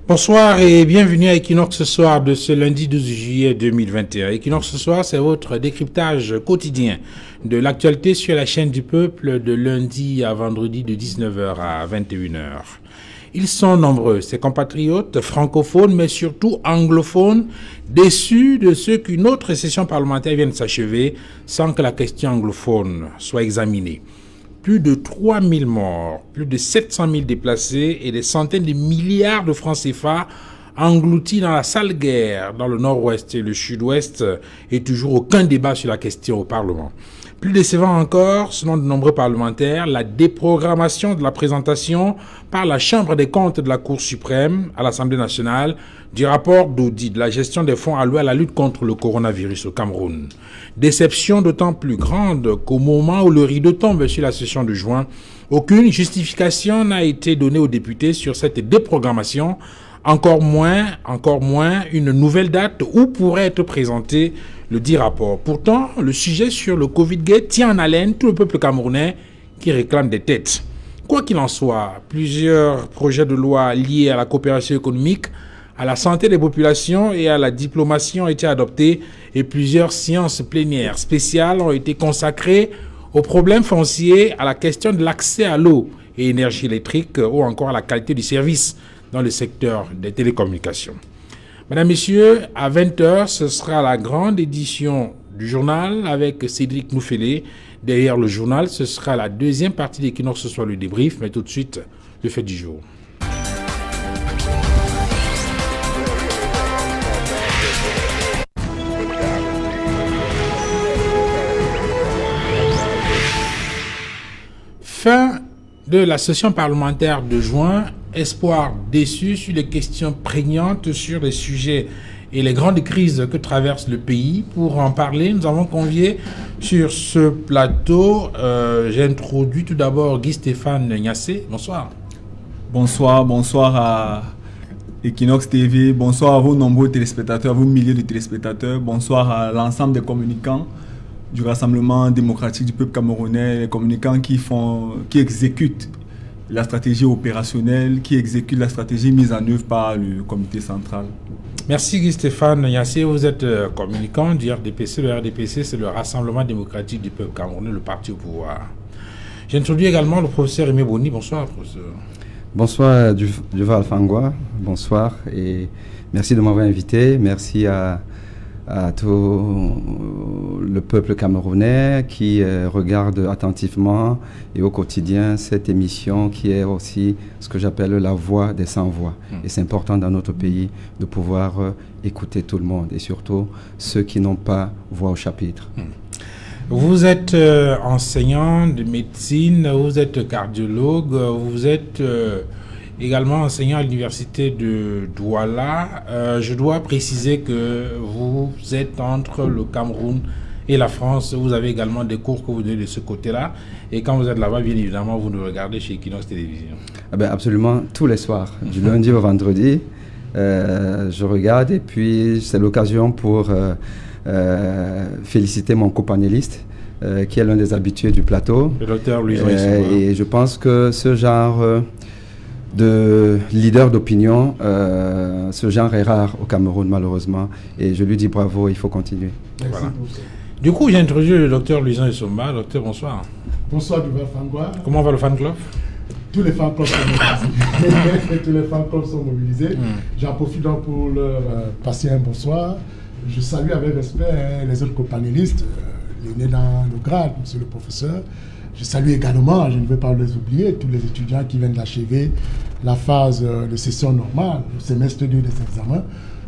Bonsoir et bienvenue à Equinox ce soir de ce lundi 12 juillet 2021. Equinox ce soir, c'est votre décryptage quotidien de l'actualité sur la chaîne du peuple de lundi à vendredi de 19h à 21h. Ils sont nombreux, ces compatriotes francophones, mais surtout anglophones, déçus de ce qu'une autre session parlementaire vienne de s'achever sans que la question anglophone soit examinée. Plus de 3000 morts, plus de 700 000 déplacés et des centaines de milliards de francs CFA engloutis dans la sale guerre dans le nord-ouest et le sud-ouest et toujours aucun débat sur la question au Parlement. Plus décevant encore, selon de nombreux parlementaires, la déprogrammation de la présentation par la Chambre des comptes de la Cour suprême à l'Assemblée nationale du rapport d'audit de la gestion des fonds alloués à la lutte contre le coronavirus au Cameroun. Déception d'autant plus grande qu'au moment où le rideau tombe sur la session de juin, aucune justification n'a été donnée aux députés sur cette déprogrammation, encore moins une nouvelle date où pourrait être présenté le dit rapport. Pourtant, le sujet sur le Covid-Gate tient en haleine tout le peuple camerounais qui réclame des têtes. Quoi qu'il en soit, plusieurs projets de loi liés à la coopération économique, à la santé des populations et à la diplomatie ont été adoptés et plusieurs séances plénières spéciales ont été consacrées aux problèmes fonciers, à la question de l'accès à l'eau et énergie électrique ou encore à la qualité du service dans le secteur des télécommunications. Mesdames, Messieurs, à 20h, ce sera la grande édition du journal avec Cédric Noufélé. Derrière le journal, ce sera la deuxième partie d'Equinox, ce soit le débrief, mais tout de suite, le fait du jour. Fin de la session parlementaire de juin, espoir déçu sur les questions prégnantes sur les sujets et les grandes crises que traverse le pays. Pour en parler, nous avons convié sur ce plateau, j'ai introduit tout d'abord Guy-Stéphane Niassé. Bonsoir. Bonsoir à Equinox TV, bonsoir à vos nombreux téléspectateurs, vos milliers de téléspectateurs, bonsoir à l'ensemble des communicants du Rassemblement démocratique du peuple camerounais, les communicants qui exécutent la stratégie opérationnelle, qui exécutent la stratégie mise en œuvre par le comité central. Merci Guy-Stéphane Niassé, vous êtes communicant du RDPC. Le RDPC, c'est le Rassemblement démocratique du peuple camerounais, le parti au pouvoir. J'introduis également le professeur Aimé Boni. Bonsoir, professeur. Bonsoir Duval Fangwa, bonsoir et merci de m'avoir invité. Merci à tout le peuple camerounais qui regarde attentivement et au quotidien cette émission qui est aussi ce que j'appelle la voix des sans-voix. Et c'est important dans notre pays de pouvoir écouter tout le monde et surtout ceux qui n'ont pas voix au chapitre. Vous êtes enseignant de médecine, vous êtes cardiologue, vous êtes également enseignant à l'université de Douala. Je dois préciser que vous êtes entre le Cameroun et la France. Vous avez également des cours que vous donnez de ce côté-là. Et quand vous êtes là-bas, bien évidemment, vous nous regardez chez Equinox Télévision. Ah ben absolument, tous les soirs, du lundi au vendredi. Je regarde et puis c'est l'occasion pour féliciter mon copanéliste qui est l'un des habitués du plateau. Le docteur Louis. Et je pense que ce genre de leader d'opinion, ce genre est rare au Cameroun malheureusement et je lui dis bravo, il faut continuer. Voilà. Du coup, j'ai introduit le docteur Luisan Essomba. Docteur, bonsoir. Bonsoir Duval Fangwa. Comment va le fan club? Tous les fan clubs sont mobilisés. Tous les fan clubs sont mobilisés. J'en profite donc pour leur passer un bonsoir. Je salue avec respect les autres copanélistes, l'aîné dans le grade, monsieur le professeur. Je salue également, je ne vais pas les oublier, tous les étudiants qui viennent d'achever la phase de session normale, le semestre 2 des examens,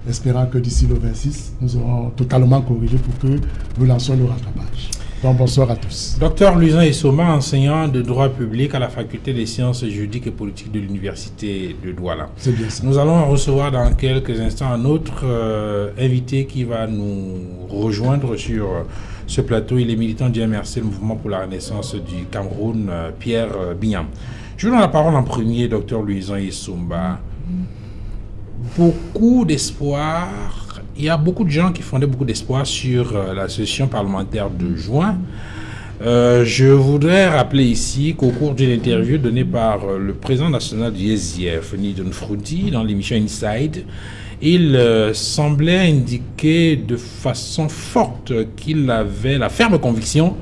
espérant que d'ici le 26, nous aurons totalement corrigé pour que nous lancions le rattrapage. Donc bonsoir à tous. Docteur Luisan Essomba, enseignant de droit public à la faculté des sciences juridiques et politiques de l'université de Douala. C'est bien ça. Nous allons recevoir dans quelques instants un autre invité qui va nous rejoindre sur ce plateau. Il est militant du MRC, le Mouvement pour la Renaissance du Cameroun, Pierre Bignam. Je vous donne la parole en premier, docteur Luisan Essomba. Beaucoup d'espoir. Il y a beaucoup de gens qui fondaient beaucoup d'espoir sur la session parlementaire de juin. Je voudrais rappeler ici qu'au cours d'une interview donnée par le président national du SDF, Nidon Froudi, dans l'émission Inside, il semblait indiquer de façon forte qu'il avait la ferme conviction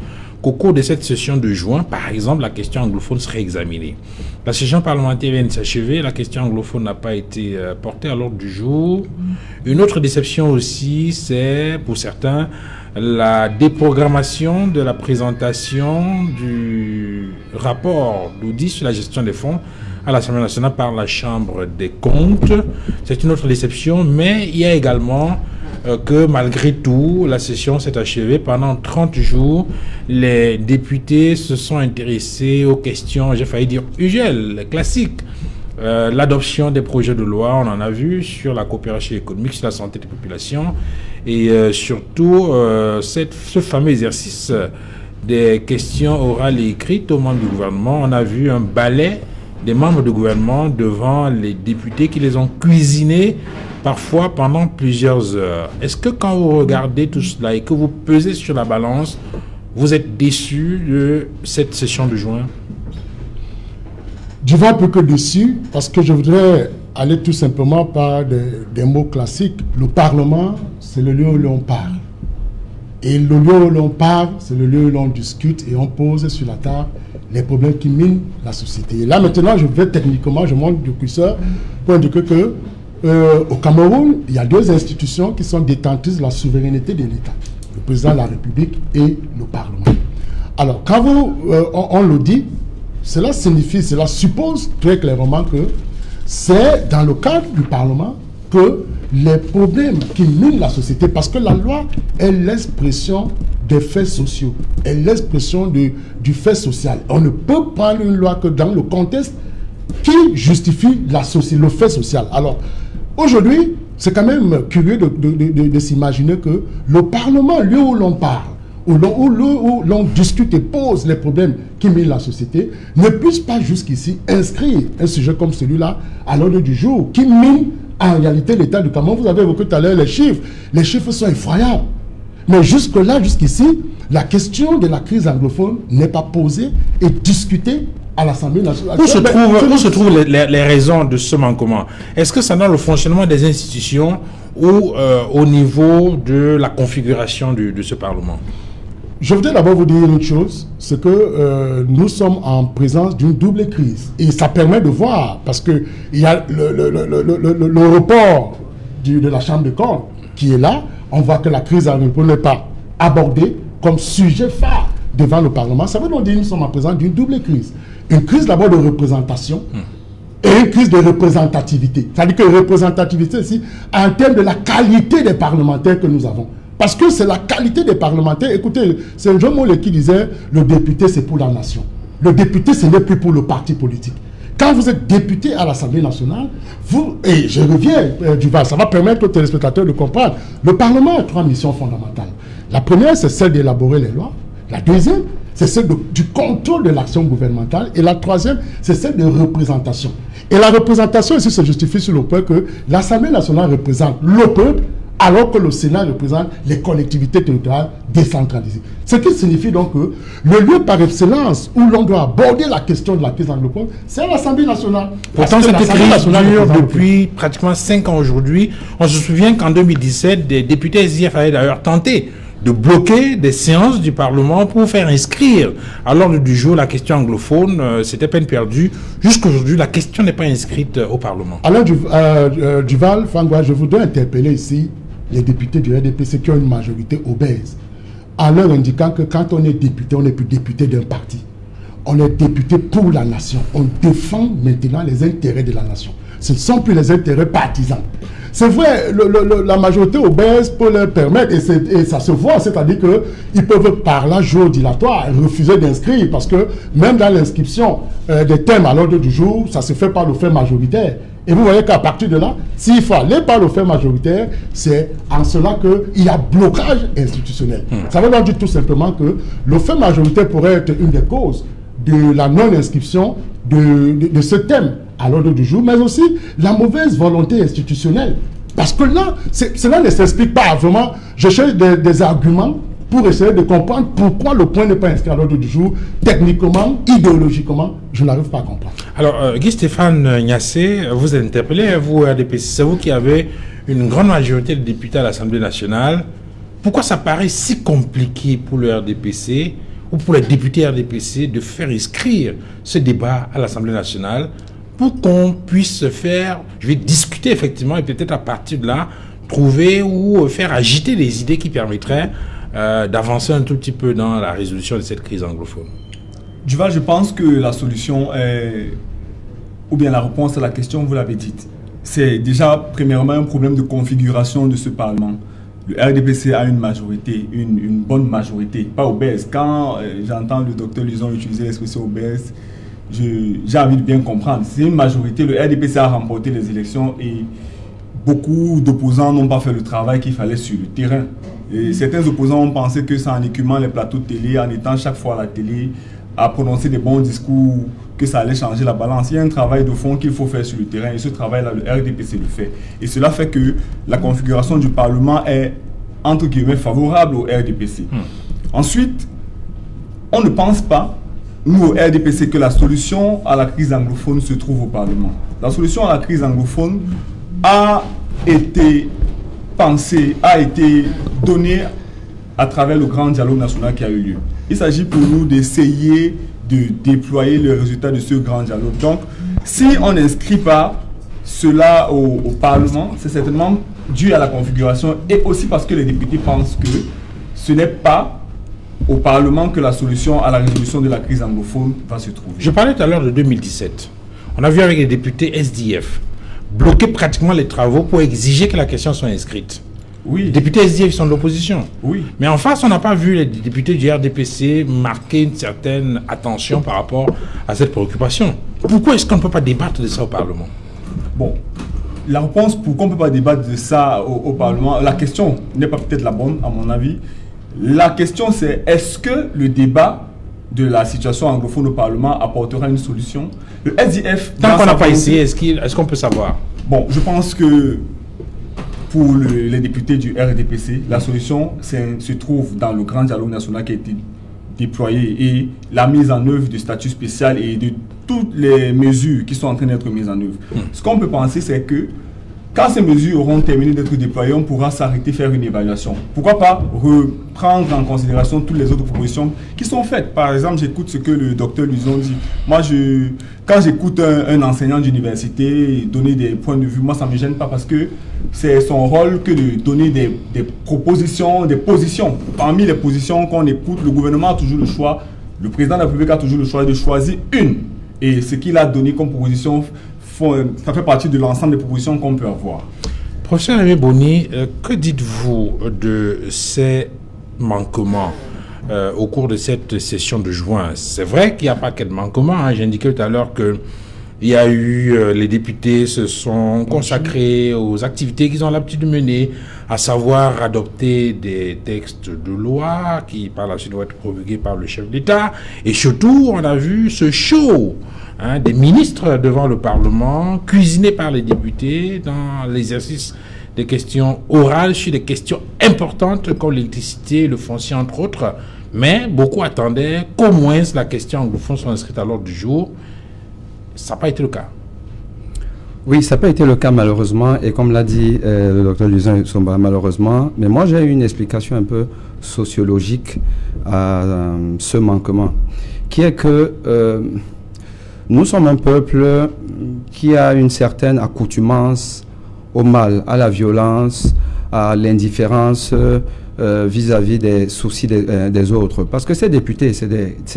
qu'au cours de cette session de juin, par exemple, la question anglophone serait examinée. La session parlementaire vient de s'achever, la question anglophone n'a pas été portée à l'ordre du jour. Une autre déception aussi, c'est, pour certains, la déprogrammation de la présentation du rapport d'audit sur la gestion des fonds à l'Assemblée nationale par la Chambre des comptes. C'est une autre déception, mais il y a également que malgré tout, la session s'est achevée. Pendant 30 jours, les députés se sont intéressés aux questions, j'ai failli dire usuelles, classiques. L'adoption des projets de loi, on en a vu, sur la coopération économique, sur la santé des populations, et surtout ce fameux exercice des questions orales et écrites aux membres du gouvernement. On a vu un balai des membres du gouvernement devant les députés qui les ont cuisinés parfois pendant plusieurs heures. Est-ce que quand vous regardez tout cela et que vous pesez sur la balance, vous êtes déçu de cette session de juin? Je vais plus que déçu, parce que je voudrais aller tout simplement par des mots classiques. Le Parlement, c'est le lieu où l'on parle. Et le lieu où l'on parle, c'est le lieu où l'on discute et on pose sur la table les problèmes qui minent la société. Et là maintenant, je vais techniquement, je monte du curseur pour indiquer que au Cameroun, il y a deux institutions qui sont détentrices de la souveraineté de l'État. Le président de la République et le Parlement. Alors, quand on le dit, cela signifie, cela suppose très clairement que c'est dans le cadre du Parlement que les problèmes qui minent la société, parce que la loi est l'expression des faits sociaux, est l'expression du fait social. On ne peut prendre une loi que dans le contexte qui justifie le fait social. Alors, aujourd'hui, c'est quand même curieux de s'imaginer que le Parlement, lieu où l'on parle, où l'on discute et pose les problèmes qui minent la société, ne puisse pas jusqu'ici inscrire un sujet comme celui-là à l'ordre du jour, qui mine en réalité l'État du Cameroun. Vous avez évoqué tout à l'heure les chiffres. Les chiffres sont effroyables. Mais jusque-là, jusqu'ici, la question de la crise anglophone n'est pas posée et discutée à l'Assemblée nationale. Où se trouvent les raisons de ce manquement? Est-ce que c'est dans le fonctionnement des institutions ou au niveau de la configuration de ce Parlement? Je voudrais d'abord vous dire une chose, c'est que nous sommes en présence d'une double crise. Et ça permet de voir, parce qu'il y a le report de la Chambre des comptes qui est là. On voit que la crise anglophone n'est pas abordée comme sujet phare devant le Parlement. Ça veut donc dire que nous sommes en présence d'une double crise. Une crise d'abord de représentation et une crise de représentativité. C'est-à-dire que représentativité ici, en termes de la qualité des parlementaires que nous avons. Parce que c'est la qualité des parlementaires. Écoutez, c'est Jean Monnet qui disait le député c'est pour la nation. Le député ce n'est plus pour le parti politique. Quand vous êtes député à l'Assemblée nationale, et je reviens, Duval, ça va permettre aux téléspectateurs de comprendre, le Parlement a 3 missions fondamentales. La première, c'est celle d'élaborer les lois. La deuxième, c'est celle du contrôle de l'action gouvernementale. Et la troisième, c'est celle de représentation. Et la représentation ici se justifie sur le point que l'Assemblée nationale représente le peuple, alors que le Sénat représente les collectivités territoriales décentralisées. Ce qui signifie donc que le lieu par excellence où l'on doit aborder la question de la crise anglophone, c'est l'Assemblée nationale. Pourtant, cette crise dure depuis pratiquement 5 ans aujourd'hui. On se souvient qu'en 2017, des députés SDF avaient d'ailleurs tenté de bloquer des séances du Parlement pour faire inscrire à l'ordre du jour la question anglophone. C'était peine perdue. Jusqu'aujourd'hui, la question n'est pas inscrite au Parlement. Alors, Duval, Fangwa, je voudrais interpeller ici les députés du RDPC qui ont une majorité obèse, en leur indiquant que quand on est député, on n'est plus député d'un parti. On est député pour la nation. On défend maintenant les intérêts de la nation. Ce ne sont plus les intérêts partisans. C'est vrai, la majorité obèse peut leur permettre, et ça se voit, c'est-à-dire qu'ils peuvent par là jour dilatoire refuser d'inscrire, parce que même dans l'inscription des thèmes à l'ordre du jour, ça se fait par le fait majoritaire. Et vous voyez qu'à partir de là, s'il faut aller par le fait majoritaire, c'est en cela qu'il y a blocage institutionnel. Ça veut donc dire tout simplement que le fait majoritaire pourrait être une des causes de la non-inscription de ce thème à l'ordre du jour, mais aussi la mauvaise volonté institutionnelle. Parce que là, cela ne s'explique pas vraiment. Je cherche des arguments pour essayer de comprendre pourquoi le point n'est pas inscrit à l'ordre du jour. Techniquement, idéologiquement, je n'arrive pas à comprendre. Alors, Guy-Stéphane Niasse, vous êtes interpellé, vous, RDPC, c'est vous qui avez une grande majorité de députés à l'Assemblée nationale. Pourquoi ça paraît si compliqué pour le RDPC ou pour les députés RDPC de faire inscrire ce débat à l'Assemblée nationale pour qu'on puisse faire, je vais discuter effectivement et peut-être à partir de là, trouver ou faire agiter les idées qui permettraient d'avancer un tout petit peu dans la résolution de cette crise anglophone? Duval, je pense que la solution est, ou bien la réponse à la question, vous l'avez dite. C'est déjà, premièrement, un problème de configuration de ce Parlement. Le RDPC a une majorité, une bonne majorité, pas obèse. Quand j'entends le docteur Luzon utiliser l'expression obèse, j'ai envie de bien comprendre. C'est une majorité, le RDPC a remporté les élections et beaucoup d'opposants n'ont pas fait le travail qu'il fallait sur le terrain. Et certains opposants ont pensé que c'est en écumant les plateaux de télé, en étant chaque fois à la télé, à prononcer des bons discours, que ça allait changer la balance. Il y a un travail de fond qu'il faut faire sur le terrain et ce travail-là, le RDPC le fait. Et cela fait que la configuration du Parlement est, entre guillemets, favorable au RDPC. Ensuite, on ne pense pas, nous au RDPC, que la solution à la crise anglophone se trouve au Parlement. La solution à la crise anglophone a été pensée, a été donnée à travers le grand dialogue national qui a eu lieu. Il s'agit pour nous d'essayer de déployer le résultat de ce grand dialogue. Donc, si on n'inscrit pas cela au Parlement, c'est certainement dû à la configuration et aussi parce que les députés pensent que ce n'est pas au Parlement que la solution à la résolution de la crise anglophone va se trouver. Je parlais tout à l'heure de 2017. On a vu avec les députés SDF bloquer pratiquement les travaux pour exiger que la question soit inscrite. Oui. Les députés SDF sont de l'opposition. Oui. Mais en face, on n'a pas vu les députés du RDPC marquer une certaine attention par rapport à cette préoccupation. Pourquoi est-ce qu'on ne peut pas débattre de ça au Parlement? Bon, la réponse pourquoi on ne peut pas débattre de ça au Parlement, la question n'est pas peut-être la bonne, à mon avis. La question c'est, est-ce que le débat de la situation anglophone au Parlement apportera une solution? Le SDF... Tant qu'on n'a pas essayé, est-ce qu'on peut savoir? Bon, je pense que pour les députés du RDPC, la solution se trouve dans le grand dialogue national qui a été déployé et la mise en œuvre du statut spécial et de toutes les mesures qui sont en train d'être mises en œuvre. Ce qu'on peut penser, c'est que quand ces mesures auront terminé d'être déployées, on pourra s'arrêter, faire une évaluation. Pourquoi pas reprendre en considération toutes les autres propositions qui sont faites. Par exemple, j'écoute ce que le docteur Luzon dit. Moi, quand j'écoute un enseignant d'université donner des points de vue, moi, ça ne me gêne pas parce que c'est son rôle que de donner des propositions, des positions. Parmi les positions qu'on écoute, le gouvernement a toujours le choix, le président de la République a toujours le choix de choisir une. Et ce qu'il a donné comme proposition, ça fait partie de l'ensemble des propositions qu'on peut avoir. Professeur Aimé Boni, que dites-vous de ces manquements au cours de cette session de juin? C'est vrai qu'il n'y a pas que de manquements. Hein. J'ai indiqué tout à l'heure qu'il y a eu, les députés se sont consacrés aux activités qu'ils ont l'habitude de mener, à savoir adopter des textes de loi qui par la suite vont être promulgués par le chef d'État. Et surtout, on a vu ce show des ministres devant le Parlement, cuisinés par les députés dans l'exercice des questions orales sur des questions importantes comme l'électricité, le foncier, entre autres. Mais beaucoup attendaient qu'au moins la question anglophone soit inscrite à l'ordre du jour. Ça n'a pas été le cas. Oui, ça n'a pas été le cas malheureusement. Et comme l'a dit le docteur Luzon, malheureusement. Mais moi, j'ai une explication un peu sociologique à ce manquement, qui est que nous sommes un peuple qui a une certaine accoutumance au mal, à la violence, à l'indifférence vis-à-vis des soucis des autres. Parce que ces députés, c'est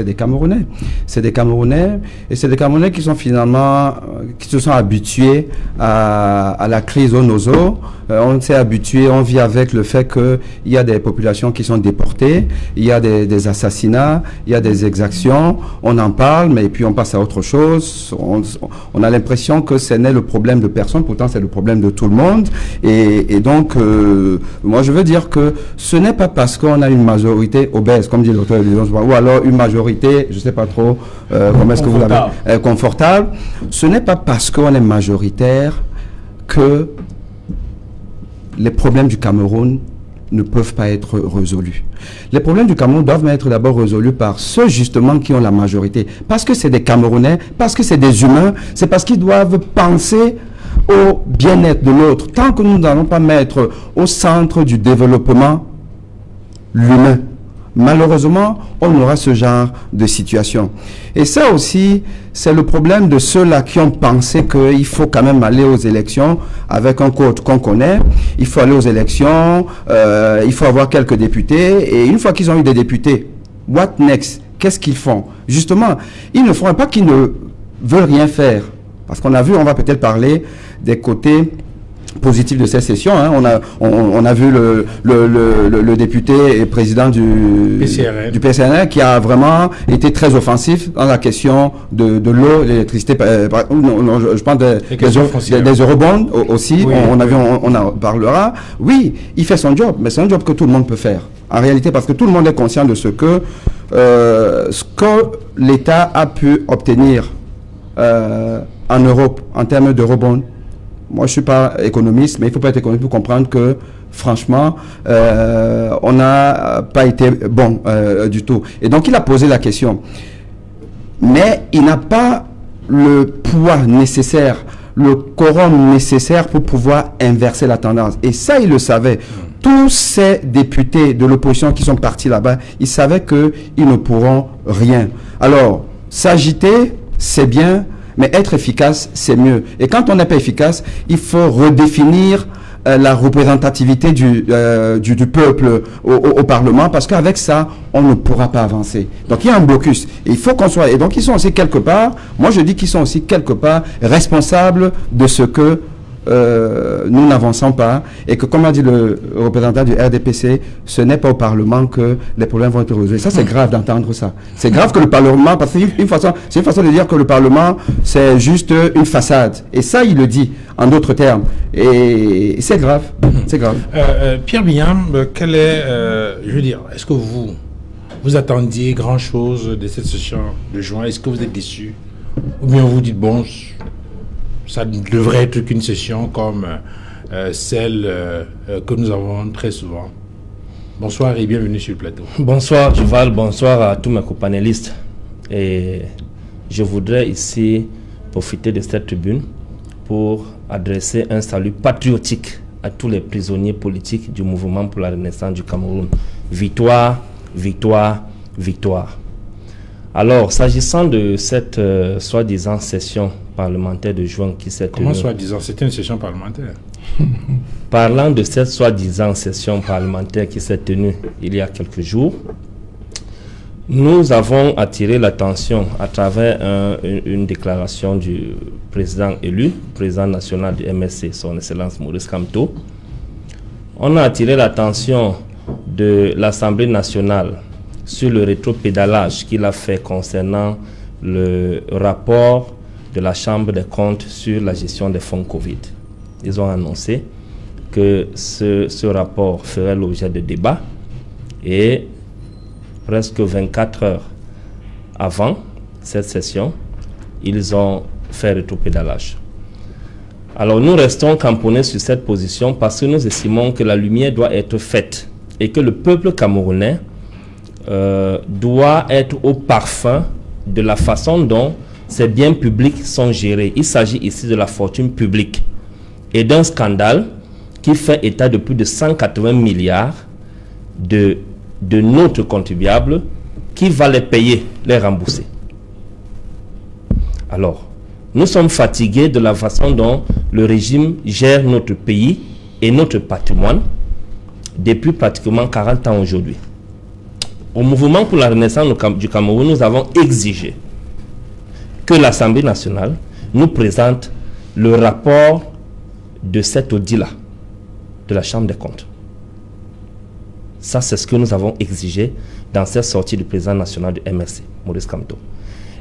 des Camerounais. C'est des Camerounais, et c'est des Camerounais qui sont finalement, qui se sont habitués à la crise au nozo. On s'est habitué, on vit avec le fait qu'il y a des populations qui sont déportées, il y a des assassinats, il y a des exactions, on en parle, mais puis on passe à autre chose. On a l'impression que ce n'est le problème de personne, pourtant c'est le problème de tout le monde. Et donc, moi je veux dire que ce n'est pas parce qu'on a une majorité obèse, comme dit le docteur Luzon, ou alors une majorité, je ne sais pas trop comment est-ce que vous l'avez, confortable. Ce n'est pas parce qu'on est majoritaire que les problèmes du Cameroun ne peuvent pas être résolus. Les problèmes du Cameroun doivent être d'abord résolus par ceux justement qui ont la majorité. Parce que c'est des Camerounais, parce que c'est des humains, c'est parce qu'ils doivent penser au bien-être de l'autre. Tant que nous n'allons pas mettre au centre du développement l'humain, malheureusement, on aura ce genre de situation. Et ça aussi, c'est le problème de ceux-là qui ont pensé qu'il faut quand même aller aux élections avec un code qu'on connaît. Il faut aller aux élections, il faut avoir quelques députés. Et une fois qu'ils ont eu des députés, what next? Qu'est-ce qu'ils font? Justement, ils ne feront pas qu'ils ne veulent rien faire. Parce qu'on a vu, on va peut-être parler des côtés positif de cette session. Hein. On a vu le député et président du PCRN qui a vraiment été très offensif dans la question de l'eau, l'électricité. Je pense des eurobonds aussi. Oui, on en parlera. Oui, il fait son job, mais c'est un job que tout le monde peut faire. En réalité, parce que tout le monde est conscient de ce que l'État a pu obtenir en Europe en termes d'eurobonds. Moi, je ne suis pas économiste, mais il ne faut pas être économiste pour comprendre que, franchement, on n'a pas été bon du tout. Et donc, il a posé la question. Mais il n'a pas le poids nécessaire, le quorum nécessaire pour pouvoir inverser la tendance. Et ça, il le savait. Tous ces députés de l'opposition qui sont partis là-bas, ils savaient qu'ils ne pourront rien. Alors, s'agiter, c'est bien, mais être efficace, c'est mieux. Et quand on n'est pas efficace, il faut redéfinir la représentativité du peuple au Parlement, parce qu'avec ça, on ne pourra pas avancer. Donc il y a un blocus. Et il faut qu'on soit... Et donc ils sont aussi quelque part, moi je dis qu'ils sont aussi quelque part responsables de ce que nous n'avançons pas, et que, comme a dit le représentant du RDPC, ce n'est pas au Parlement que les problèmes vont être résolus. Ça, c'est grave d'entendre ça. C'est grave que le Parlement, parce que c'est une façon de dire que le Parlement, c'est juste une façade. Et ça, il le dit en d'autres termes. Et c'est grave. C'est grave. Pierre Bihan, quel est, je veux dire, est-ce que vous attendiez grand-chose de cette session de juin? Est-ce que vous êtes déçu? Ou bien vous dites, bon, ça ne devrait être qu'une session comme celle que nous avons très souvent. Bonsoir et bienvenue sur le plateau. Bonsoir Duval, bonsoir à tous mes copanélistes. Et je voudrais ici profiter de cette tribune pour adresser un salut patriotique à tous les prisonniers politiques du mouvement pour la renaissance du Cameroun. Victoire, victoire, victoire. Alors, s'agissant de cette soi-disant session parlementaire de juin qui s'est tenue... Comment soi-disant? C'était une session parlementaire. Parlant de cette soi-disant session parlementaire qui s'est tenue il y a quelques jours, nous avons attiré l'attention à travers une déclaration du président élu, président national du MSC, son Excellence Maurice Kamto. On a attiré l'attention de l'Assemblée nationale sur le rétropédalage qu'il a fait concernant le rapport de la Chambre des comptes sur la gestion des fonds Covid. Ils ont annoncé que ce rapport ferait l'objet de débats, et presque 24 heures avant cette session, ils ont fait rétropédalage. Alors nous restons camponnés sur cette position parce que nous estimons que la lumière doit être faite et que le peuple camerounais doit être au parfum de la façon dont ces biens publics sont gérés. Il s'agit ici de la fortune publique et d'un scandale qui fait état de plus de 180 milliards de notre contribuable. Qui va les payer, les rembourser? Alors, nous sommes fatigués de la façon dont le régime gère notre pays et notre patrimoine depuis pratiquement 40 ans aujourd'hui. Au mouvement pour la renaissance du Cameroun, nous avons exigé que l'Assemblée nationale nous présente le rapport de cet audit-là, de la Chambre des comptes. Ça, c'est ce que nous avons exigé dans cette sortie du président national du MRC, Maurice Kamto.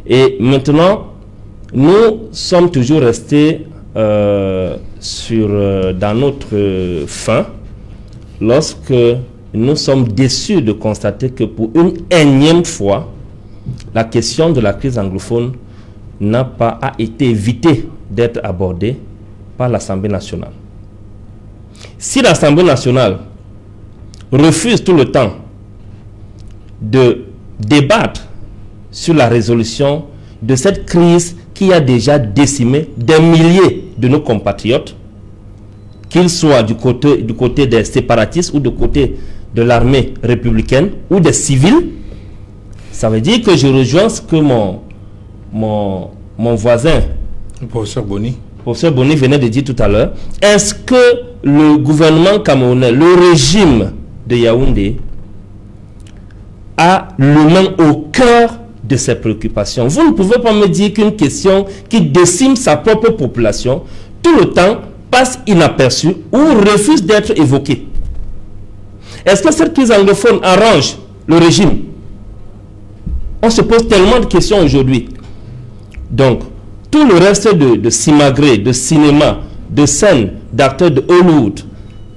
Et maintenant, nous sommes toujours restés dans notre fin lorsque nous sommes déçus de constater que pour une énième fois, la question de la crise anglophone n'a pas été évitée d'être abordée par l'Assemblée nationale. Si l'Assemblée nationale refuse tout le temps de débattre sur la résolution de cette crise qui a déjà décimé des milliers de nos compatriotes, qu'ils soient du côté des séparatistes ou du côté de l'armée républicaine ou des civils, ça veut dire que je rejoins ce que mon voisin, le professeur Boni venait de dire tout à l'heure. Est-ce que le gouvernement camerounais, le régime de Yaoundé, a l'humain au cœur de ses préoccupations? Vous ne pouvez pas me dire qu'une question qui décime sa propre population, tout le temps, passe inaperçue ou refuse d'être évoquée. Est-ce que cette crise anglophone arrange le régime? On se pose tellement de questions aujourd'hui. Donc, tout le reste de simagrées, de cinéma, de scènes, d'acteurs de Hollywood,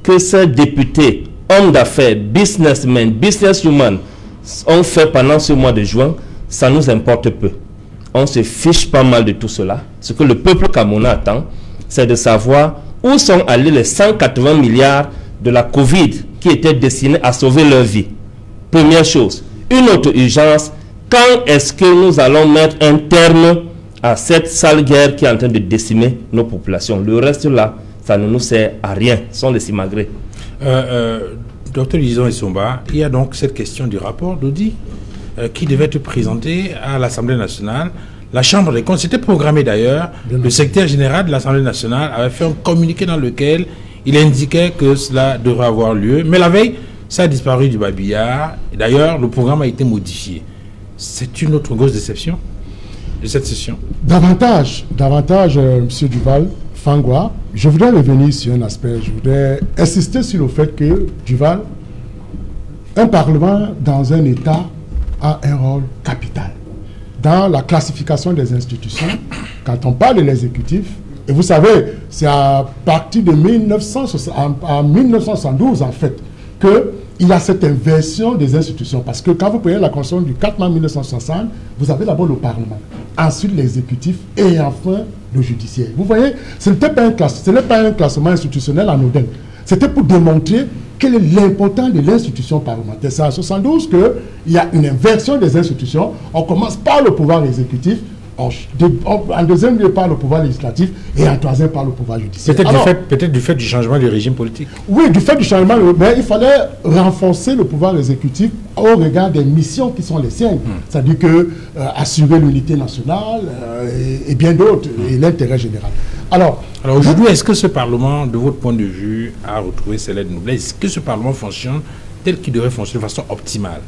que ces députés, hommes d'affaires, businessmen, businesswomen ont fait pendant ce mois de juin, ça nous importe peu. On se fiche pas mal de tout cela. Ce que le peuple camerounais attend, c'est de savoir où sont allés les 180 milliards de la Covid qui étaient destinés à sauver leur vie. Première chose. Une autre urgence, quand est-ce que nous allons mettre un terme à cette sale guerre qui est en train de décimer nos populations? Le reste là, ça ne nous sert à rien. Ce sont des simagrées. Docteur Lison Essomba, il y a donc cette question du rapport d'Audi qui devait être présenté à l'Assemblée nationale. La Chambre des comptes, c'était programmé d'ailleurs. Le secrétaire général de l'Assemblée nationale avait fait un communiqué dans lequel il indiquait que cela devrait avoir lieu. Mais la veille, ça a disparu du babillard. D'ailleurs, le programme a été modifié. C'est une autre grosse déception de cette session. Davantage, M. Duval Fangwa, je voudrais revenir sur un aspect. Je voudrais insister sur le fait que, Duval, un Parlement dans un État a un rôle capital dans la classification des institutions. Quand on parle de l'exécutif, et vous savez, c'est à partir de 1972, en fait, qu'il y a cette inversion des institutions. Parce que quand vous prenez la Constitution du 4 mars 1960, vous avez d'abord le Parlement, ensuite l'exécutif et enfin le judiciaire. Vous voyez, ce n'est pas un classement institutionnel anodin. C'était pour démontrer quel est l'importance de l'institution parlementaire. C'est en 1972 qu'il y a une inversion des institutions. On commence par le pouvoir exécutif, en deuxième lieu par le pouvoir législatif et en troisième par le pouvoir judiciaire. Peut-être du fait du changement du régime politique. Oui, du fait du changement, mais il fallait renforcer le pouvoir exécutif au regard des missions qui sont les siennes. C'est-à-dire que assurer l'unité nationale et bien d'autres, et l'intérêt général. Alors aujourd'hui, est-ce que ce Parlement, de votre point de vue, a retrouvé ses lettres de noblesse? Est-ce que ce Parlement fonctionne tel qu'il devrait fonctionner de façon optimale?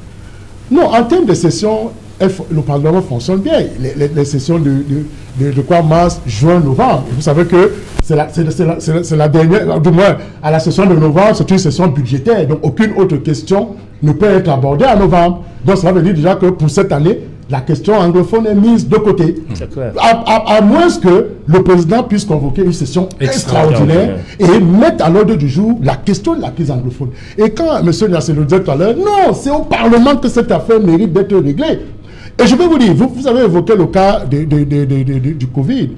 Non, en termes de session, le Parlement fonctionne bien. Les sessions de quoi, mars, juin, novembre. Et vous savez que c'est la dernière, du moins à la session de novembre, c'est une session budgétaire. Donc aucune autre question ne peut être abordée en novembre. Donc cela veut dire déjà que pour cette année, la question anglophone est mise de côté. À moins que le président puisse convoquer une session extraordinaire et mettre à l'ordre du jour la question de la crise anglophone. Et quand M. Niasse le disait tout à l'heure, non, c'est au Parlement que cette affaire mérite d'être réglée. Et je vais vous dire, vous avez évoqué le cas du Covid.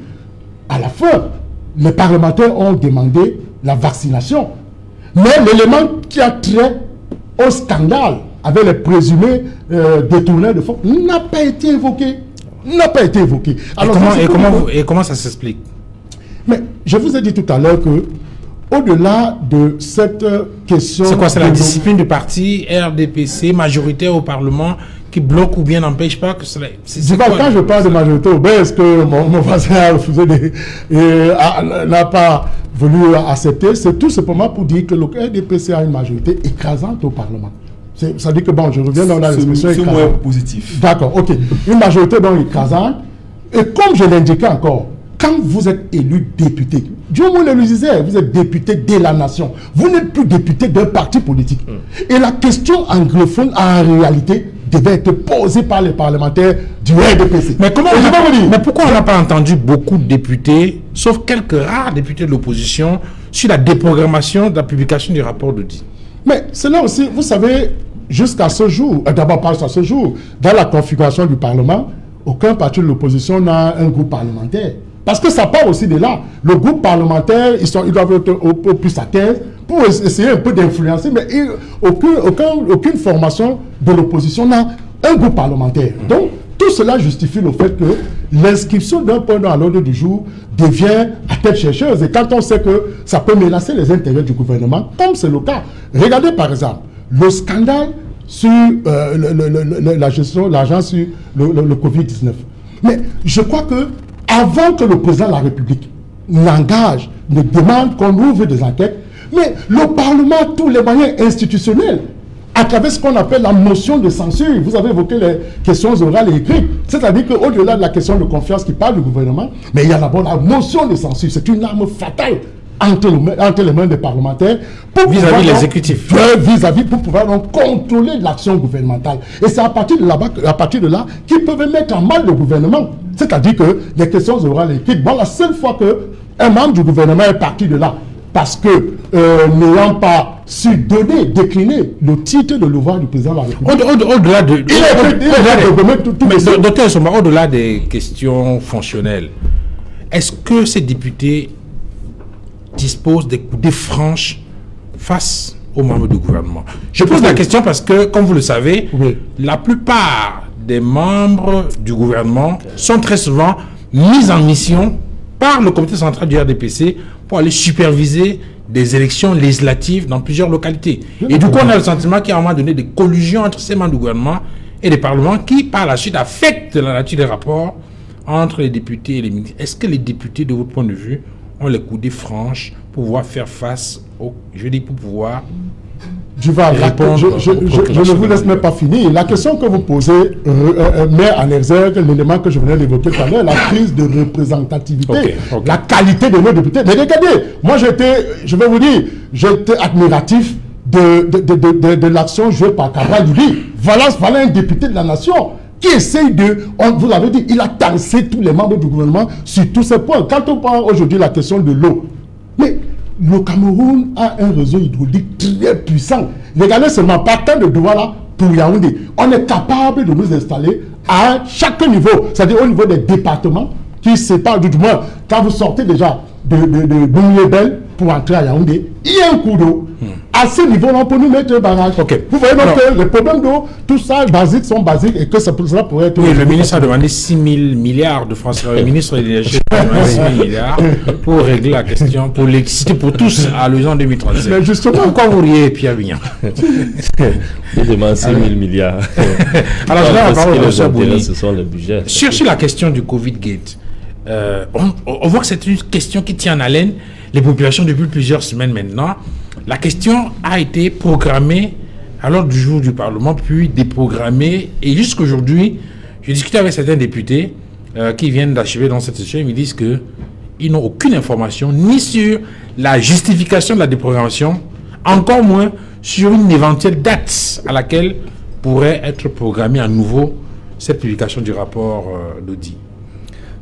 À la fin, les parlementaires ont demandé la vaccination. Mais l'élément qui a trait au scandale avec les présumés détourneurs de fonds n'a pas été évoqué. Alors, et comment ça s'explique? Mais je vous ai dit tout à l'heure que au-delà de cette question... C'est quoi? C'est la discipline du parti RDPC majoritaire au Parlement qui bloque ou bien n'empêche pas que cela... Quand je parle de majorité, est-ce que mon voisin a refusé n'a pas voulu accepter? C'est tout simplement pour dire que le RDPC a une majorité écrasante au Parlement. Ça dit que, bon, je reviens dans la discussion écrasante. C'est moins positif. D'accord, ok. Une majorité donc écrasante. Et comme je l'indiquais encore, quand vous êtes élu député, Dieu le disait, vous êtes député de la nation. Vous n'êtes plus député d'un parti politique. Et la question anglophone, en réalité, devait être posée par les parlementaires du RDPC. Mais pourquoi on n'a pas entendu beaucoup de députés, sauf quelques rares députés de l'opposition, sur la déprogrammation de la publication du rapport d'Audi? Mais cela aussi, vous savez, jusqu'à ce jour, d'abord pas jusqu'à ce jour, dans la configuration du Parlement, aucun parti de l'opposition n'a un groupe parlementaire. Parce que ça part aussi de là. Le groupe parlementaire, ils doivent être au plus à 15 pour essayer un peu d'influencer, mais aucune formation de l'opposition n'a un groupe parlementaire. Donc, tout cela justifie le fait que l'inscription d'un point à l'ordre du jour devient à tête chercheuse. Et quand on sait que ça peut menacer les intérêts du gouvernement, comme c'est le cas. Regardez par exemple le scandale sur la gestion, l'argent sur le Covid-19. Mais je crois que avant que le président de la République n'engage, ne demande qu'on ouvre des enquêtes, mais le Parlement a tous les moyens institutionnels à travers ce qu'on appelle la motion de censure. Vous avez évoqué les questions orales et écrites. C'est-à-dire qu'au-delà de la question de confiance qui parle du gouvernement, mais il y a d'abord la motion de censure. C'est une arme fatale entre les mains des parlementaires vis-à-vis l'exécutif. Vis-à-vis pour pouvoir donc contrôler l'action gouvernementale. Et c'est à partir de là qu'ils peuvent mettre en mal le gouvernement. C'est-à-dire que les questions orales et écrites, bon, la seule fois qu'un membre du gouvernement est parti de là, parce que n'ayant pas su décliner le titre de l'ouvrage du président de la République. Au-delà de... Mais docteur Somba, au-delà des questions fonctionnelles, est-ce que ces députés disposent des coudées franches face aux membres du gouvernement? Je pose la question parce que, comme vous le savez, la plupart des membres du gouvernement sont très souvent mis en mission par le comité central du RDPC pour aller superviser des élections législatives dans plusieurs localités. Et du coup, on a le sentiment qu'il y a à un moment donné des collusions entre ces membres du gouvernement et des parlements qui, par la suite, affectent la nature des rapports entre les députés et les ministres. Est-ce que les députés, de votre point de vue, ont les coudées franches pour pouvoir faire face au... Je dis pour pouvoir... Je ne vous laisse même pas finir. La question que vous posez met en exergue l'élément que je venais d'évoquer tout à l'heure, la crise de représentativité, la qualité de nos députés. Mais regardez, moi je vais vous dire, j'étais admiratif de l'action jouée par Cabral Louis. Voilà un député de la nation qui essaye vous l'avez dit, il a tassé tous les membres du gouvernement sur tous ces points. Quand on parle aujourd'hui de la question de l'eau, mais le Cameroun a un réseau hydraulique très puissant. Regardez seulement, partant de Douala pour Yaoundé, on est capable de nous installer à chaque niveau, c'est-à-dire au niveau des départements qui séparent, du moins, quand vous sortez déjà de Boumouébel pour entrer à Yaoundé, il y a un coup d'eau. À ce niveau-là, on peut nous mettre un barrage. Vous voyez donc que les problèmes d'eau, tout ça, basiques sont basiques et que ça pourrait être... Oui, le ministre a demandé 6 000 milliards de francs. Le ministre de l'énergie a demandé 6 000 milliards pour régler la question, pour l'électricité pour tous à l'horizon 2037. Mais justement... Pourquoi vous riez, Pierre Vignan? Il demande 6 000 milliards. Alors, je vais en parler de ce sont les budgets. Sur la question du Covid-Gate, on voit que c'est une question qui tient en haleine les populations depuis plusieurs semaines maintenant. La question a été programmée à l'ordre du jour du Parlement, puis déprogrammée. Et jusqu'aujourd'hui, j'ai discuté avec certains députés qui viennent d'achever dans cette session. Ils me disent qu'ils n'ont aucune information ni sur la justification de la déprogrammation, encore moins sur une éventuelle date à laquelle pourrait être programmée à nouveau cette publication du rapport d'Audi.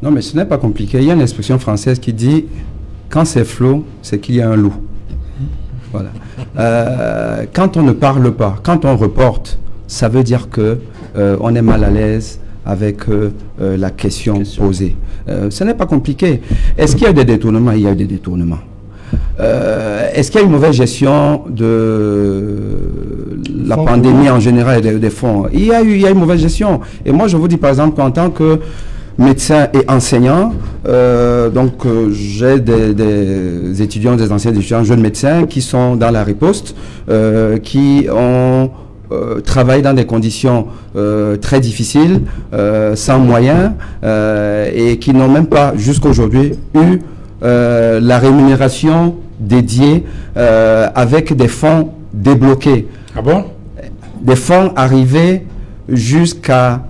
Non, mais ce n'est pas compliqué. Il y a une expression française qui dit « quand c'est flot, c'est qu'il y a un loup ». Voilà. Quand on ne parle pas, quand on reporte, ça veut dire que on est mal à l'aise avec la question posée. Ce n'est pas compliqué. Est-ce qu'il y a des détournements? Il y a des détournements. Est-ce qu'il y a une mauvaise gestion de la pandémie en général et des fonds? Il y a une mauvaise gestion. Et moi, je vous dis par exemple qu'en tant que médecin et enseignant, j'ai des étudiants, des anciens étudiants, jeunes médecins qui sont dans la riposte, qui ont travaillé dans des conditions très difficiles, sans moyens, et qui n'ont même pas jusqu'aujourd'hui eu la rémunération dédiée avec des fonds débloqués. Ah bon? Des fonds arrivés jusqu'à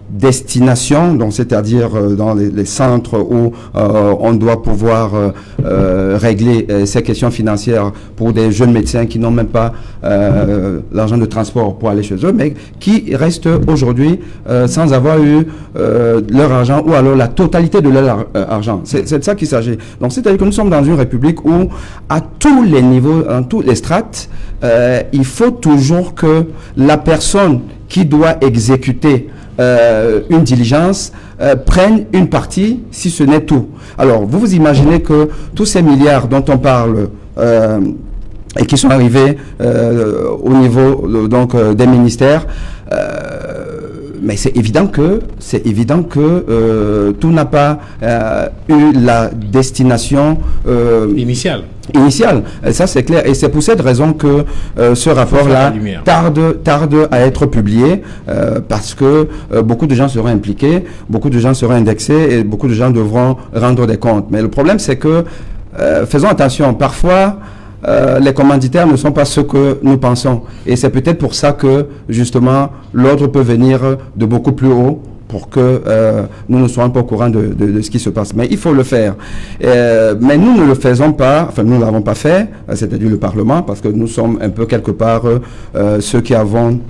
destination, donc c'est-à-dire dans les centres où on doit pouvoir régler ces questions financières pour des jeunes médecins qui n'ont même pas l'argent de transport pour aller chez eux, mais qui restent aujourd'hui sans avoir eu leur argent ou alors la totalité de leur argent. C'est de ça qu'il s'agit. Donc c'est-à-dire que nous sommes dans une république où à tous les niveaux, dans tous les strates, il faut toujours que la personne qui doit exécuter une diligence prenne une partie, si ce n'est tout. Alors, vous imaginez que tous ces milliards dont on parle et qui sont arrivés au niveau des ministères. Mais c'est évident que tout n'a pas eu la destination initiale. Et ça c'est clair. Et c'est pour cette raison que ce rapport-là tarde à être publié, parce que beaucoup de gens seront impliqués, beaucoup de gens seront indexés et beaucoup de gens devront rendre des comptes. Mais le problème c'est que, faisons attention, parfois les commanditaires ne sont pas ceux que nous pensons. Et c'est peut-être pour ça que, justement, l'ordre peut venir de beaucoup plus haut pour que nous ne soyons pas au courant de ce qui se passe. Mais il faut le faire. Mais nous ne le faisons pas, enfin, nous ne l'avons pas fait, c'est-à-dire le Parlement, parce que nous sommes un peu quelque part ceux qui avons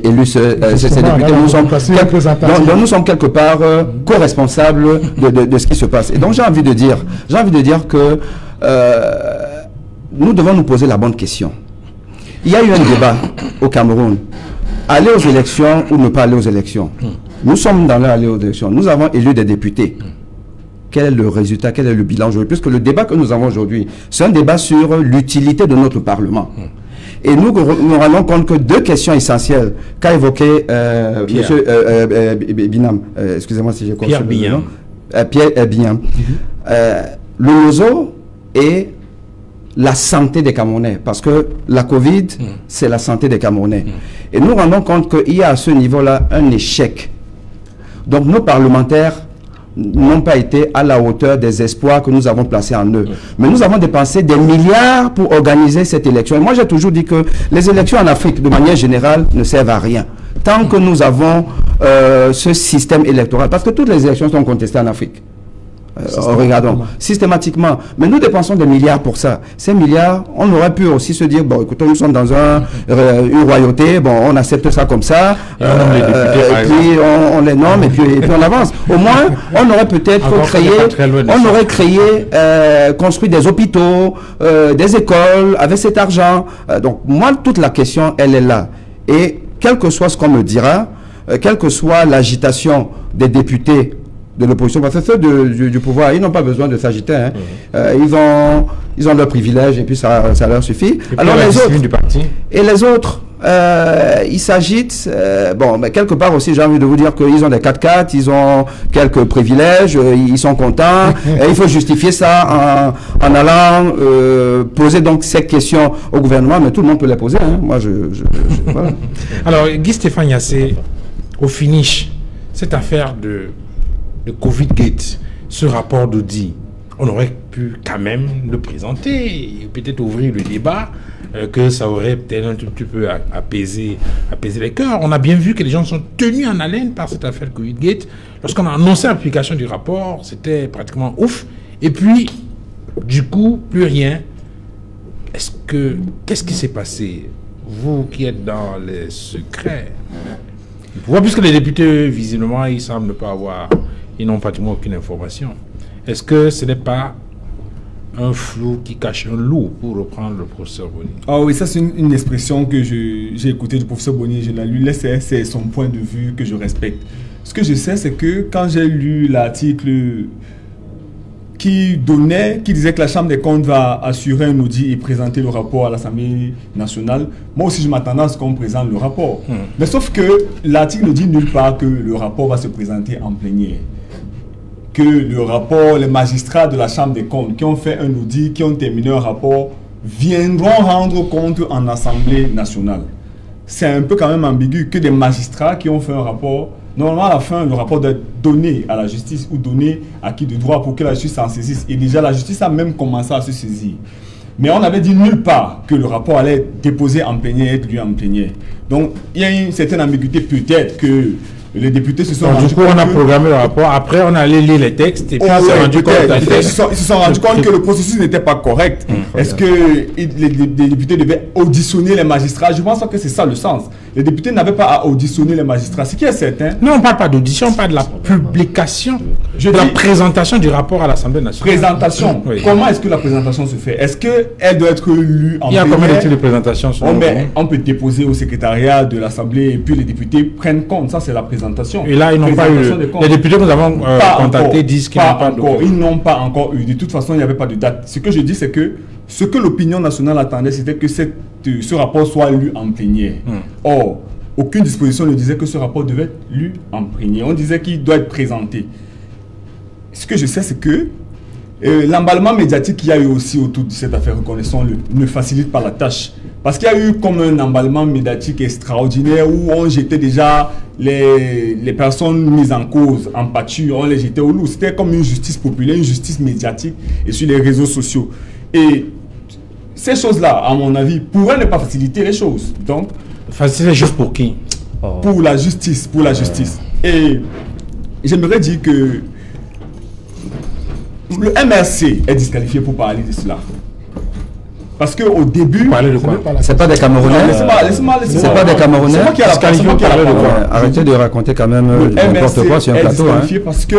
élu ces députés. Nous sommes quelque part co-responsables de ce qui se passe. Et donc, j'ai envie de dire que nous devons nous poser la bonne question. Il y a eu un débat au Cameroun. Aller aux élections ou ne pas aller aux élections. Nous sommes dans l'aller aux élections. Nous avons élu des députés. Quel est le résultat, quel est le bilan aujourd'hui? Puisque le débat que nous avons aujourd'hui, c'est un débat sur l'utilité de notre Parlement. Et nous rendons compte que deux questions essentielles qu'a évoqué monsieur Binam, excusez-moi si j'ai compris le nom. Pierre Binam. Le Lozo et la santé des Camerounais, parce que la Covid, c'est la santé des Camerounais. Et nous rendons compte qu'il y a à ce niveau-là un échec. Donc nos parlementaires n'ont pas été à la hauteur des espoirs que nous avons placés en eux. Mais nous avons dépensé des milliards pour organiser cette élection. Et moi, j'ai toujours dit que les élections en Afrique, de manière générale, ne servent à rien. Tant que nous avons ce système électoral, parce que toutes les élections sont contestées en Afrique. Regardons, systématiquement. Mais nous dépensons des milliards pour ça. Ces milliards, on aurait pu aussi se dire, bon, écoutez, nous sommes dans une royauté, bon, on accepte ça comme ça, et puis on les nomme, et puis on avance. Au moins, on aurait peut-être construit des hôpitaux, des écoles, avec cet argent. Donc, moi, toute la question, elle est là. Et quel que soit ce qu'on me dira, quelle que soit l'agitation des députés de l'opposition, parce que ceux du pouvoir, ils n'ont pas besoin de s'agiter. Hein. Ils ont leurs privilèges et puis ça leur suffit. Alors les autres, ils s'agitent. Bon, mais quelque part aussi, j'ai envie de vous dire qu'ils ont des 4x4, ils ont quelques privilèges, ils sont contents. Et il faut justifier ça en allant poser donc cette question au gouvernement, mais tout le monde peut les poser. Hein. Moi, voilà. Alors, Guy Stéphane Yassé, au finish, cette affaire de Covid-Gate, ce rapport d'audit, on aurait pu quand même le présenter, peut-être ouvrir le débat, que ça aurait peut-être un tout petit peu apaiser les cœurs. On a bien vu que les gens sont tenus en haleine par cette affaire Covid-Gate. Lorsqu'on a annoncé la publication du rapport, c'était pratiquement ouf. Et puis, du coup, plus rien. Qu'est-ce qui s'est passé? Vous qui êtes dans les secrets, puisque les députés, visiblement, ils semblent ne pas avoir... Ils n'ont pratiquement aucune information. Est-ce que ce n'est pas un flou qui cache un loup, pour reprendre le professeur Boni? Ah oui, ça c'est une expression que j'ai écoutée du professeur Boni, je la lui laisse, c'est son point de vue que je respecte. Ce que je sais, c'est que quand j'ai lu l'article qui disait que la Chambre des comptes va assurer un audit et présenter le rapport à l'Assemblée nationale, moi aussi je m'attendais à ce qu'on présente le rapport. Mais sauf que l'article ne dit nulle part que le rapport va se présenter en plénière. Que le rapport, les magistrats de la Chambre des comptes qui ont fait un audit, qui ont terminé un rapport, viendront rendre compte en Assemblée nationale. C'est un peu quand même ambigu que des magistrats qui ont fait un rapport, normalement à la fin, le rapport doit être donné à la justice ou donné à qui de droit pour que la justice s'en saisisse. Et déjà, la justice a même commencé à se saisir. Mais on avait dit nulle part que le rapport allait être déposé en plénière et être lu en plénière. Donc, il y a une certaine ambiguïté, peut-être que les députés se sont rendus compte. On a programmé le rapport, après on a allé lire les textes et puis on s'est rendu compte. Ils se sont rendus compte que le processus n'était pas correct. Est-ce que les députés devaient auditionner les magistrats? Je pense que c'est ça le sens. Les députés n'avaient pas à auditionner les magistrats. Ce qui est certain. Non, on ne parle pas d'audition, on parle de la publication, de la présentation du rapport à l'Assemblée nationale. Présentation. Oui. Comment est-ce que la présentation se fait? Est-ce qu'elle doit être lue en plénière? Il y a combien d'études de présentation? On peut déposer au secrétariat de l'Assemblée et puis les députés prennent compte. Ça, c'est la présentation. Et là, ils n'ont pas eu. Les députés que nous avons contactés disent qu'ils n'ont pas encore. Ils n'ont pas encore eu. De toute façon, il n'y avait pas de date. Ce que je dis, c'est que ce que l'opinion nationale attendait, c'était que ce rapport soit lu en plénière. Or, aucune disposition ne disait que ce rapport devait être lu en plénière. On disait qu'il doit être présenté. Ce que je sais, c'est que l'emballement médiatique qu'il y a eu aussi autour de cette affaire, reconnaissons-le, ne facilite pas la tâche. Parce qu'il y a eu comme un emballement médiatique extraordinaire où on jetait déjà les personnes mises en cause, en pâture, on les jetait au loup. C'était comme une justice populaire, une justice médiatique et sur les réseaux sociaux. Et ces choses-là, à mon avis, pourraient ne pas faciliter les choses. Donc, faciliter les choses pour qui? Pour la justice, pour la justice. Et j'aimerais dire que le MRC est disqualifié pour parler de cela. Parce qu'au début... Parler de quoi? C'est pas des Camerounais. Laissez-moi. C'est pas des Camerounais. C'est moi qui ai la parole. Arrêtez de raconter quand même n'importe quoi sur un plateau. Parce que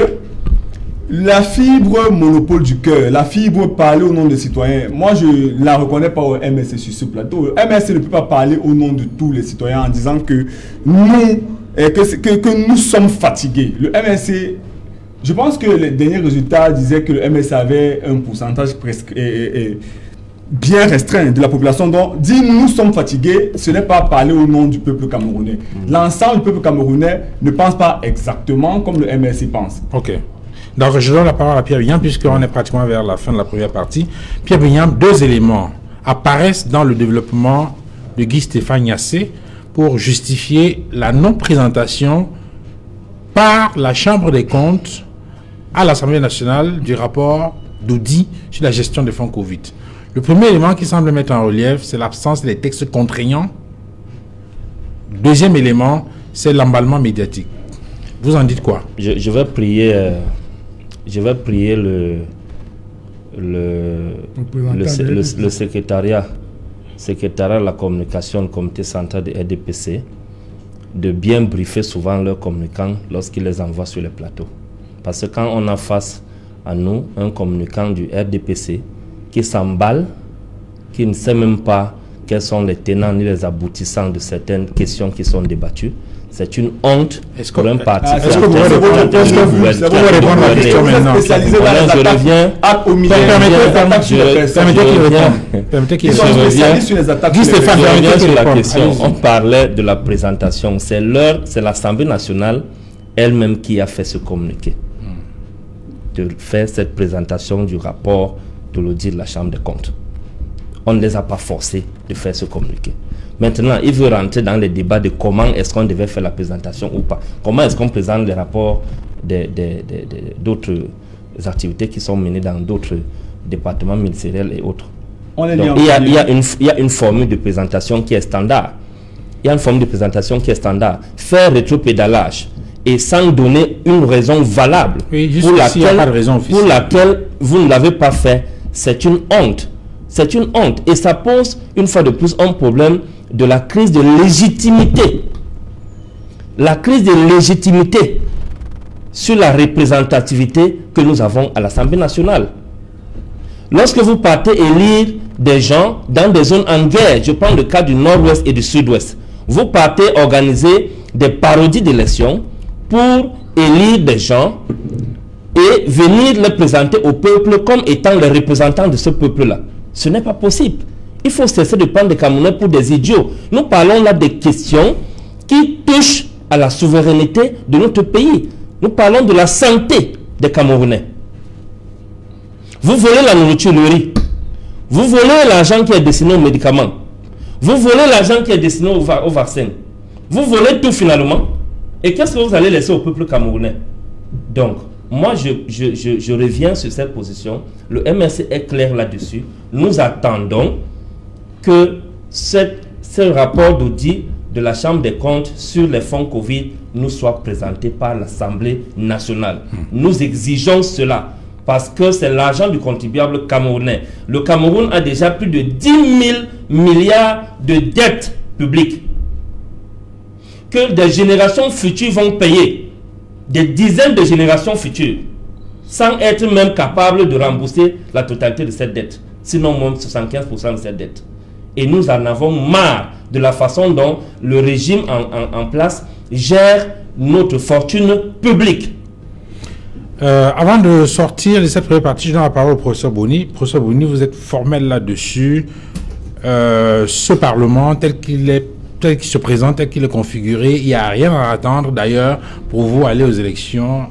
la fibre monopole du cœur, la fibre parler au nom des citoyens, moi je ne la reconnais pas au MRC sur ce plateau. Le MRC ne peut pas parler au nom de tous les citoyens en disant que nous sommes fatigués. Le MRC... Je pense que les derniers résultats disaient que le MRC avait un pourcentage presque bien restreint de la population. Donc, dire nous sommes fatigués, ce n'est pas parler au nom du peuple camerounais. L'ensemble du peuple camerounais ne pense pas exactement comme le MRC pense. Ok. Donc, je donne la parole à Pierre Bignam, puisqu'on est pratiquement vers la fin de la première partie. Pierre Bignam, 2 éléments apparaissent dans le développement de Guy Stéphane Niasse pour justifier la non-présentation par la Chambre des comptes à l'Assemblée nationale du rapport d'Oudi sur la gestion des fonds Covid. Le premier élément qui semble mettre en relief, c'est l'absence des textes contraignants. Deuxième élément, c'est l'emballement médiatique. Vous en dites quoi? Je vais prier le secrétariat de la communication, le comité central de RDPC, de bien briefer souvent leurs communicants lorsqu'ils les envoient sur les plateaux. Parce que quand on a face à nous un communicant du RDPC qui s'emballe, qui ne sait même pas quels sont les tenants ni les aboutissants de certaines questions qui sont débattues, c'est une honte pour un parti. Est-ce que vous pouvez répondre à la question maintenant? Permettez qu'il réponde. On parlait de la présentation. C'est l'Assemblée nationale elle-même qui a fait ce communiqué. De faire cette présentation du rapport de l'audit de la Chambre des comptes. On ne les a pas forcés de faire ce communiqué. Maintenant, il veut rentrer dans les débats de comment est-ce qu'on devait faire la présentation ou pas. Comment est-ce qu'on présente les rapports d'autres activités qui sont menées dans d'autres départements ministériels et autres. Donc, il y a une formule de présentation qui est standard. Faire rétropédalage et sans donner une raison valable pour laquelle vous ne l'avez pas fait, c'est une honte. C'est une honte. Et ça pose une fois de plus un problème de la crise de légitimité. La crise de légitimité sur la représentativité que nous avons à l'Assemblée nationale. Lorsque vous partez élire des gens dans des zones en guerre, je prends le cas du nord-ouest et du sud-ouest, vous partez organiser des parodies d'élections pour élire des gens et venir les présenter au peuple comme étant les représentants de ce peuple-là. Ce n'est pas possible. Il faut cesser de prendre des Camerounais pour des idiots. Nous parlons là des questions qui touchent à la souveraineté de notre pays. Nous parlons de la santé des Camerounais. Vous volez la nourriture, le riz. Vous volez l'argent qui est destiné aux médicaments. Vous volez l'argent qui est destiné au vaccin. Vous volez tout finalement. Et qu'est-ce que vous allez laisser au peuple camerounais? Donc, moi, je reviens sur cette position. Le MRC est clair là-dessus. Nous attendons que ce rapport d'audit de la Chambre des comptes sur les fonds Covid nous soit présenté par l'Assemblée nationale. Nous exigeons cela parce que c'est l'argent du contribuable camerounais. Le Cameroun a déjà plus de 10 000 milliards de dettes publiques que des générations futures vont payer. Des dizaines de générations futures, sans être même capable de rembourser la totalité de cette dette, sinon même 75% de cette dette. Et nous en avons marre de la façon dont le régime en place gère notre fortune publique. Avant de sortir de cette première partie, je donne la parole au professeur Boni. Professeur Boni, vous êtes formel là-dessus. Ce Parlement, tel qu'il se présente, tel qu'il est configuré, il n'y a rien à attendre. D'ailleurs, pour vous, aller aux élections,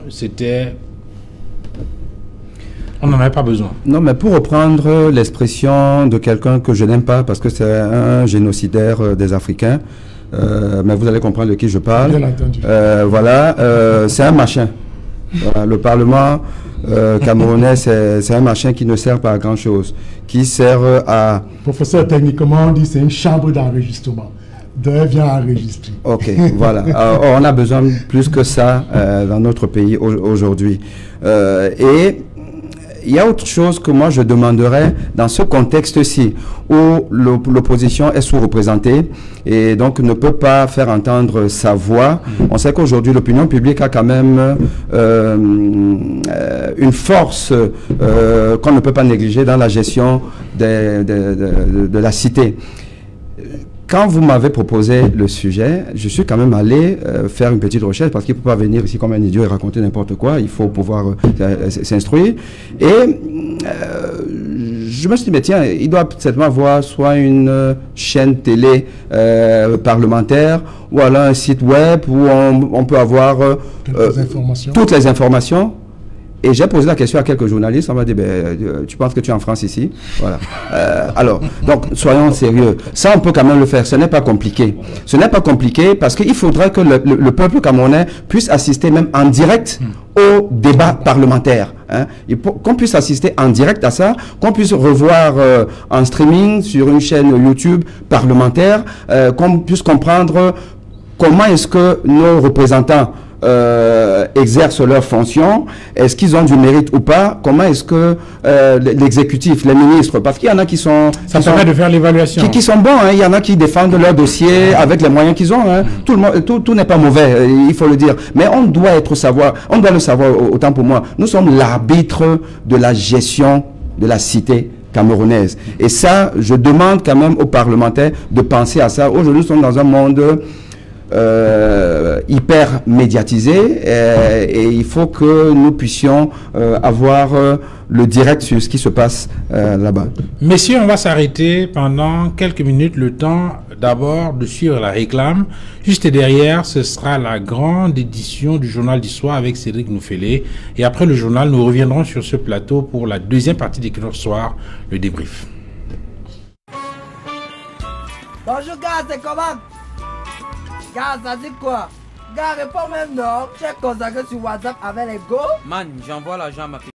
on n'en avait pas besoin. Non, mais pour reprendre l'expression de quelqu'un que je n'aime pas, parce que c'est un génocidaire des Africains, mais vous allez comprendre de qui je parle. Bien entendu. Voilà, c'est un machin. Voilà, le Parlement camerounais, c'est un machin qui ne sert pas à grand-chose, qui sert à... Professeur, techniquement, on dit c'est une chambre d'enregistrement. D'où vient enregistrer. Ok, voilà. On a besoin plus que ça dans notre pays aujourd'hui. Et il y a autre chose que moi je demanderais dans ce contexte-ci où l'opposition est sous-représentée et donc ne peut pas faire entendre sa voix. On sait qu'aujourd'hui l'opinion publique a quand même une force qu'on ne peut pas négliger dans la gestion de la cité. Quand vous m'avez proposé le sujet, je suis quand même allé faire une petite recherche parce qu'il ne peut pas venir ici comme un idiot et raconter n'importe quoi. Il faut pouvoir s'instruire. Et je me suis dit, mais tiens, il doit certainement avoir soit une chaîne télé parlementaire ou alors un site web où on peut avoir toutes les informations. Et j'ai posé la question à quelques journalistes, on m'a dit, tu penses que tu es en France ici? Voilà. Alors, donc, soyons sérieux. Ça, on peut quand même le faire. Ce n'est pas compliqué. Ce n'est pas compliqué parce qu'il faudrait que le peuple camerounais puisse assister même en direct au débat parlementaire. Hein. Qu'on puisse assister en direct à ça, qu'on puisse revoir en streaming sur une chaîne YouTube parlementaire, qu'on puisse comprendre comment est-ce que nos représentants exercent leurs fonctions, est-ce qu'ils ont du mérite ou pas, comment est-ce que l'exécutif, les ministres, parce qu'il y en a qui sont... Ça permet de faire l'évaluation. Qui sont bons, hein, il y en a qui défendent leur dossier avec les moyens qu'ils ont. Hein. Tout n'est pas mauvais, il faut le dire. Mais on doit le savoir autant pour moi. Nous sommes l'arbitre de la gestion de la cité camerounaise. Et ça, je demande quand même aux parlementaires de penser à ça. Aujourd'hui, nous sommes dans un monde... hyper médiatisé et il faut que nous puissions avoir le direct sur ce qui se passe là-bas. Messieurs, on va s'arrêter pendant quelques minutes, le temps d'abord de suivre la réclame. Juste derrière, ce sera la grande édition du journal d'histoire avec Cédric Noufélé. Et après le journal, nous reviendrons sur ce plateau pour la deuxième partie d'Equinox Soir, le débrief. Bonjour gars, c'est comment? Gars, ça dit quoi? Gars, réponds même non. Tu es consacré sur WhatsApp avec les go? Man, j'envoie l'argent à ma